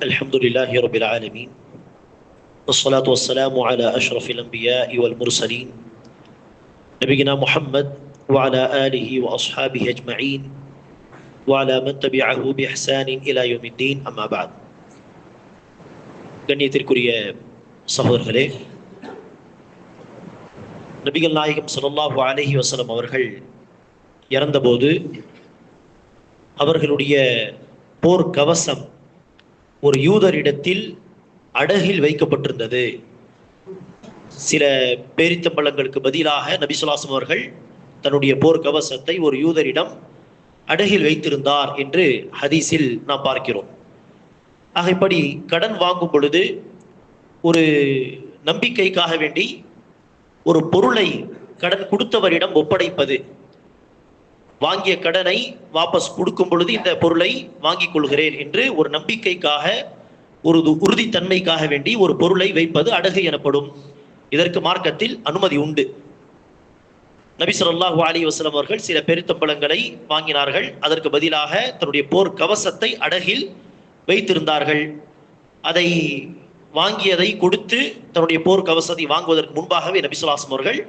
الحمد لله رب العالمين والصلاة والسلام على أشرف الأنبياء والمرسلين نبينا محمد وعلى آله وأصحابه أجمعين وعلى من تبعه بإحسان إلى يوم الدين أما بعد கண்ணியத்திற்குரிய சகோதரர்களே, நபிகள் நாயகம் ஸல்லல்லாஹு அலைஹி வஸல்லம் அவர்கள் இறந்தபோது அவர்களுடைய போர் கவசம் ஒரு யூதரிடத்தில் அடகில் வைக்கப்பட்டிருந்தது. சில பேரித்தம்பழங்களுக்கு பதிலாக நபி ஸல்லல்லாஹு அலைஹி வஸல்லம் அவர்கள் தன்னுடைய போர் கவசத்தை ஒரு யூதரிடம் அடகில் வைத்திருந்தார் என்று ஹதீஸில் நாம் பார்க்கிறோம். ஆகைப்படி கடன் வாங்கும் பொழுது ஒரு நம்பிக்கைக்காக வேண்டி ஒரு பொருளை கடன் கொடுத்தவரிடம் ஒப்படைப்பது, வாங்கிய கடனை வாபஸ் கொடுக்கும் பொழுது இந்த பொருளை வாங்கிக் கொள்கிறேன் என்று ஒரு நம்பிக்கைக்காக, ஒரு உறுதித்தன்மைக்காக வேண்டி ஒரு பொருளை வைப்பது அடகு எனப்படும். இதற்கு மார்க்கத்தில் அனுமதி உண்டு. நபி ஸல்லல்லாஹு அலைஹி வஸல்லம் அவர்கள் சில பெருத்தம்பழங்களை வாங்கினார்கள். அதற்கு பதிலாக தன்னுடைய போர் கவசத்தை அடகில் வைத்திருந்தார்கள். அதை வாங்கியதை கொடுத்து தன்னுடைய போர் கவசத்தை வாங்குவதற்கு முன்பாகவே நபி ஸல்லல்லாஹு அலைஹி வஸல்லம் அவர்கள்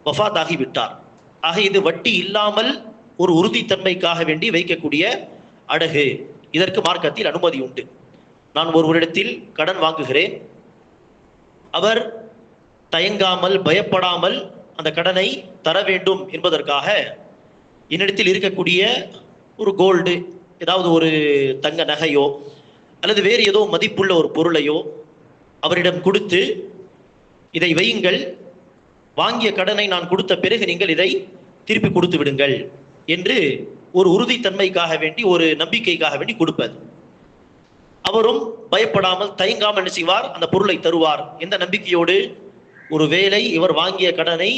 வஃபாத் ஆகிவிட்டார். ஆக இது வட்டி இல்லாமல் ஒரு உறுதித்தன்மைக்காக வேண்டி வைக்கக்கூடிய அடகு. இதற்கு மார்க்கத்தில் அனுமதி உண்டு. நான் ஒருவரிடத்தில் கடன் வாங்குகிறேன், அவர் தயங்காமல் பயப்படாமல் அந்த கடனை தர வேண்டும் என்பதற்காக என்னிடத்தில் இருக்கக்கூடிய ஒரு கோல்டு, ஏதாவது ஒரு தங்க நகையோ அல்லது வேறு ஏதோ மதிப்புள்ள ஒரு பொருளையோ அவரிடம் கொடுத்து, இதை வையுங்கள், வாங்கிய கடனை நான் கொடுத்த பிறகு நீங்கள் இதை திருப்பி கொடுத்து விடுங்கள் என்று ஒரு உறுதித்தன்மைக்காக வேண்டி, ஒரு நம்பிக்கைக்காக வேண்டி கொடுப்பது. அவரும் பயப்படாமல் தயங்காமல் என்ன செய்வார், அந்த பொருளை தருவார். எந்த நம்பிக்கையோடு? ஒரு வேளை இவர் வாங்கிய கடனை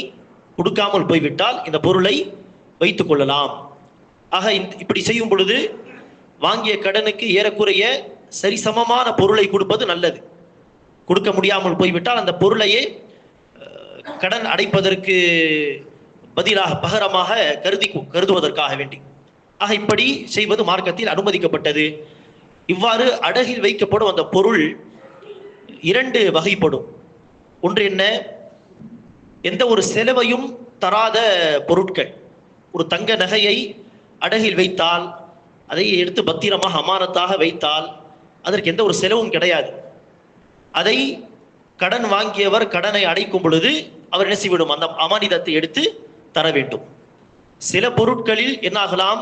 கொடுக்காமல் போய்விட்டால் இந்த பொருளை வைத்துக் கொள்ளலாம். ஆக இப்படி செய்யும் பொழுது வாங்கிய கடனுக்கு ஏறக்குறைய சரிசமமான பொருளை கொடுப்பது நல்லது. கொடுக்க முடியாமல் போய்விட்டால் அந்த பொருளையே கடன் அடைப்பதற்கு பதிலாக, பகரமாக கருதுவதற்காக வேண்டி. ஆக இப்படி செய்வது மார்க்கத்தில் அனுமதிக்கப்பட்டது. இவ்வாறு அடகில் வைக்கப்படும் அந்த பொருள் இரண்டு வகைப்படும். ஒன்று என்ன? எந்த ஒரு செலவையும் தராத பொருட்கள். ஒரு தங்க நகையை அடகில் வைத்தால், அதை எடுத்து பத்திரமாக அமானத்தாக வைத்தால் அதற்கு எந்த ஒரு செலவும் கிடையாது. அதை கடன் வாங்கியவர் கடனை அடைக்கும் பொழுது அவர் என்ன செய்விடும், அந்த அமானிதத்தை எடுத்து தர வேண்டும். சில பொருட்களில் என்னாகலாம்,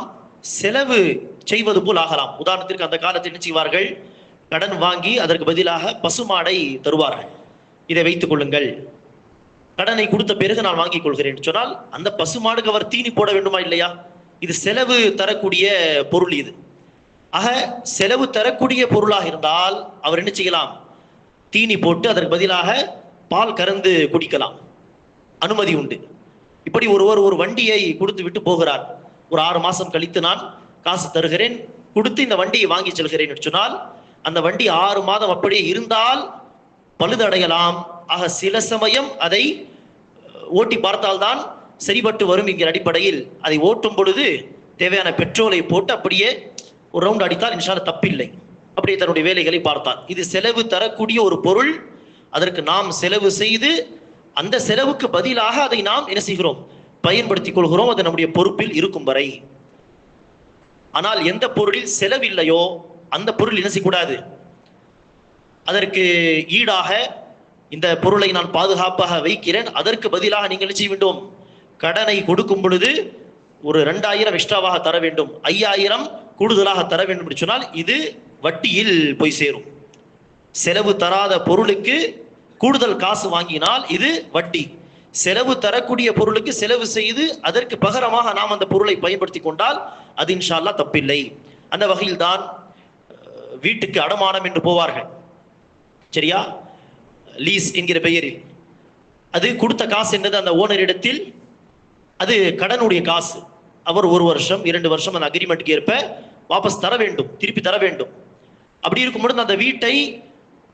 செலவு செய்வது போல் ஆகலாம். உதாரணத்திற்கு அந்த காலத்தில் என்ன செய்வார்கள், கடன் வாங்கி அதற்கு பதிலாக பசுமாடை தருவார்கள். இதை வைத்துக் கொள்ளுங்கள், கடனை கொடுத்த பிறகு நான் வாங்கிக் கொள்கிறேன் சொன்னால் அந்த பசுமாடுக்கு அவர் தீனி போட வேண்டுமா இல்லையா? இது செலவு தரக்கூடிய பொருள். இது ஆக செலவு தரக்கூடிய பொருளாக இருந்தால் அவர் என்ன செய்யலாம், தீனி போட்டு அதற்கு பதிலாக பால் கறந்து குடிக்கலாம், அனுமதி உண்டு. இப்படி ஒருவர் ஒரு வண்டியை கொடுத்து விட்டு போகிறார், ஒரு 6 மாசம் கழித்து நான் காசு தருகிறேன், கொடுத்து இந்த வண்டியை வாங்கி செல்கிறேன் சொன்னால் அந்த வண்டி 6 மாதம் அப்படியே இருந்தால் பழுதடையலாம். ஆக சில சமயம் அதை ஓட்டி பார்த்தால்தான் சரிபட்டு வரும் என்கிற அடிப்படையில் அதை ஓட்டும் பொழுது தேவையான பெட்ரோலை போட்டு அப்படியே ஒரு ரவுண்ட் அடித்தால் இன்ஷா அல்லாஹ் தப்பில்லை. அப்படியே தன்னுடைய வேலைகளை பார்த்தால் இது செலவு தரக்கூடிய ஒரு பொருள். அதற்கு நாம் செலவு செய்து அந்த செலவுக்கு பதிலாக அதை நாம் என்ன செய்கிறோம், பயன்படுத்திக் கொள்கிறோம். அது நம்முடைய பொறுப்பில் இருக்கும் வரை. ஆனால் எந்த பொருளில் செலவில்லையோ அந்த பொருள் என்ன செய்யக்கூடாது, அதற்கு ஈடாக இந்த பொருளை நான் பாதுகாப்பாக வைக்கிறேன், அதற்கு பதிலாக நீங்கள் என்ன செய்ய வேண்டும், கடனை கொடுக்கும் பொழுது ஒரு 2000 எக்ஸ்ட்ராவாக தர வேண்டும், 5000 கூடுதலாக தர வேண்டும் என்று சொன்னால் இது வட்டியில் போய் சேரும். செலவு தராத பொருளுக்கு கூடுதல் காசு வாங்கினால் இது வட்டி. செலவு தரக்கூடிய பொருளுக்கு செலவு செய்து அதற்கு பகரமாக நாம் அந்த பொருளை பயன்படுத்தி கொண்டால் அது இன்ஷா அல்லாஹ் தப்பில்லை. அந்த வகையில் தான் வீட்டுக்கு அடமானம் என்று போவார்கள், சரியா, லீஸ் என்கிற பெயரில். அது கொடுத்த காசு என்னது, அந்த ஓனரிடத்தில் அது கடனுடைய காசு. அவர் 1 வருஷம் 2 வருஷம் அந்த அக்ரிமெண்ட்டுக்கு ஏற்ப வாபஸ் தர வேண்டும், திருப்பி தர வேண்டும். அப்படி இருக்கும் பொழுது அந்த வீட்டை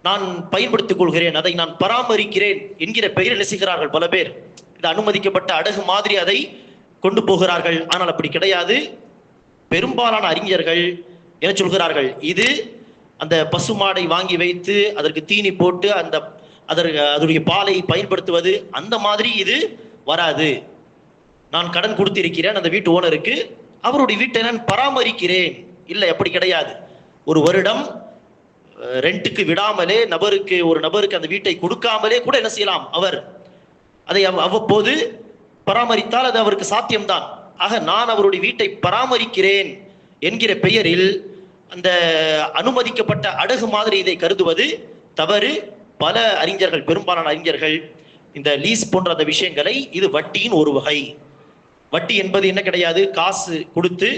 நான் பயன்படுத்திக் கொள்கிறேன், அதை நான் பராமரிக்கிறேன் என்கிற பெயரில் நெசுகிறார்கள் பல பேர். இது அனுமதிக்கப்பட்ட அடகு மாதிரி அதை கொண்டு போகிறார்கள். ஆனால் அப்படி கிடையாது. பெரும்பாலான அறிஞர்கள் என்ன சொல்கிறார்கள், இது அந்த பசுமாடை வாங்கி வைத்து அதற்கு தீனி போட்டு அதனுடைய பாலை பயன்படுத்துவது, அந்த மாதிரி இது வராது. நான் கடன் கொடுத்திருக்கிறேன் அந்த வீட்டு ஓனருக்கு, அவருடைய வீட்டை நான் பராமரிக்கிறேன். இல்லை, அப்படி கிடையாது. ஒரு வருடம் ரெண்டுக்கு விடாமலே ஒரு நபருக்கு அந்த வீட்டை கொடுக்காமலே கூட என்ன செய்யலாம், அவர் அதை அவ்வப்போது பராமரித்தால் அது அவருக்கு சாத்தியம்தான். ஆக நான் அவருடைய வீட்டை பராமரிக்கிறேன் என்கிற பெயரில் அந்த அனுமதிக்கப்பட்ட அடகு மாதிரி இதை கருதுவது தவறு. பல அறிஞர்கள், பெரும்பாலான அறிஞர்கள் இந்த லீஸ் போன்ற அந்த விஷயங்களை, இது வட்டியின் ஒரு வகை. வட்டி என்பது என்ன கிடையாது, காசு கொடுத்து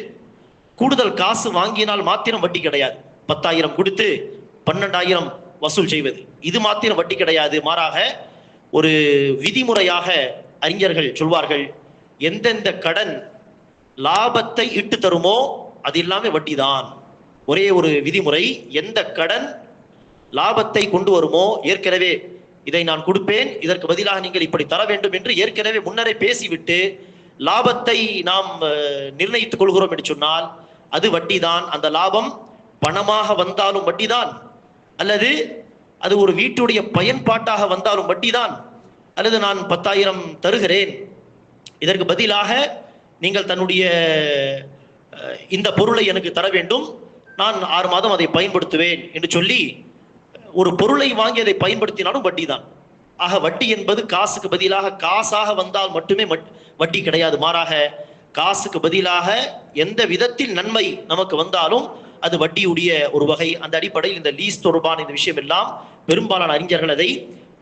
கூடுதல் காசு வாங்கினால் மாத்திரம் வட்டி கிடையாது. 10,000 கொடுத்து 12,000 வசூல் செய்வது, இது மாத்திரம் வட்டி கிடையாது. மாறாக ஒரு விதிமுறையாக அறிஞர்கள் சொல்வார்கள், எந்தெந்த கடன் லாபத்தை இட்டு தருமோ அது எல்லாமே வட்டி தான். ஒரே ஒரு விதிமுறை, எந்த கடன் லாபத்தை கொண்டு வருமோ, ஏற்கனவே இதை நான் கொடுப்பேன், இதற்கு பதிலாக நீங்கள் இப்படி தர வேண்டும் என்று ஏற்கனவே முன்னரே பேசிவிட்டு லாபத்தை நாம் நிர்ணயித்துக் கொள்கிறோம் என்று சொன்னால் அது வட்டி தான். அந்த லாபம் பணமாக வந்தாலும் வட்டி தான், அல்லது அது ஒரு வீட்டுடைய பயன்பாட்டாக வந்தாலும் வட்டி தான். அல்லது நான் 10,000 தருகிறேன், இதற்கு பதிலாக நீங்கள் தன்னுடைய இந்த பொருளை எனக்கு தர வேண்டும், நான் 6 மாதம் அதை பயன்படுத்துவேன் என்று சொல்லி ஒரு பொருளை வாங்கி அதை பயன்படுத்தினாலும் வட்டி தான். ஆக வட்டி என்பது காசுக்கு பதிலாக காசாக வந்தால் மட்டுமே வட்டி கிடையாது. மாறாக காசுக்கு பதிலாக எந்த விதத்தில் நன்மை நமக்கு வந்தாலும் அது வட்டியுடைய ஒரு வகை. அந்த அடிப்படையில் இந்த லீஸ் தொடர்பான இந்த விஷயம் எல்லாம் பெரும்பாலான அறிஞர்கள் அதை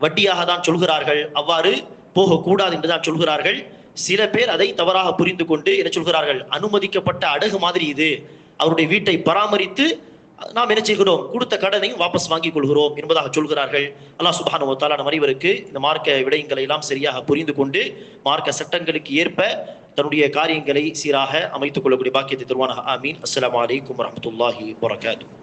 வட்டியாக தான் சொல்கிறார்கள், அவ்வாறு போகக்கூடாது என்றுதான் சொல்கிறார்கள். சில பேர் அதை தவறாக புரிந்து கொண்டு என்ன சொல்கிறார்கள், அனுமதிக்கப்பட்ட அடகு மாதிரி இது, அவருடைய வீட்டை பராமரித்து நாம் என்ன செய்கிறோம், கொடுத்த கடனையும் வாபஸ் வாங்கிக் கொள்கிறோம் என்பதாக சொல்கிறார்கள். அல்லாஹ் சுப்ஹானஹு வ தஆலா நம் அனைவருக்கு இந்த மார்க்க விடயங்களை எல்லாம் சரியாக புரிந்து கொண்டு மார்க்க சட்டங்களுக்கு ஏற்ப தன்னுடைய காரியங்களை சீராக அமைத்துக் கொள்ளக்கூடிய பாக்கியத்தை தருவானாக. ஆமீன். அஸ்ஸலாமு அலைக்கும் வரஹ்மத்துல்லாஹி வபரகாத்துஹு.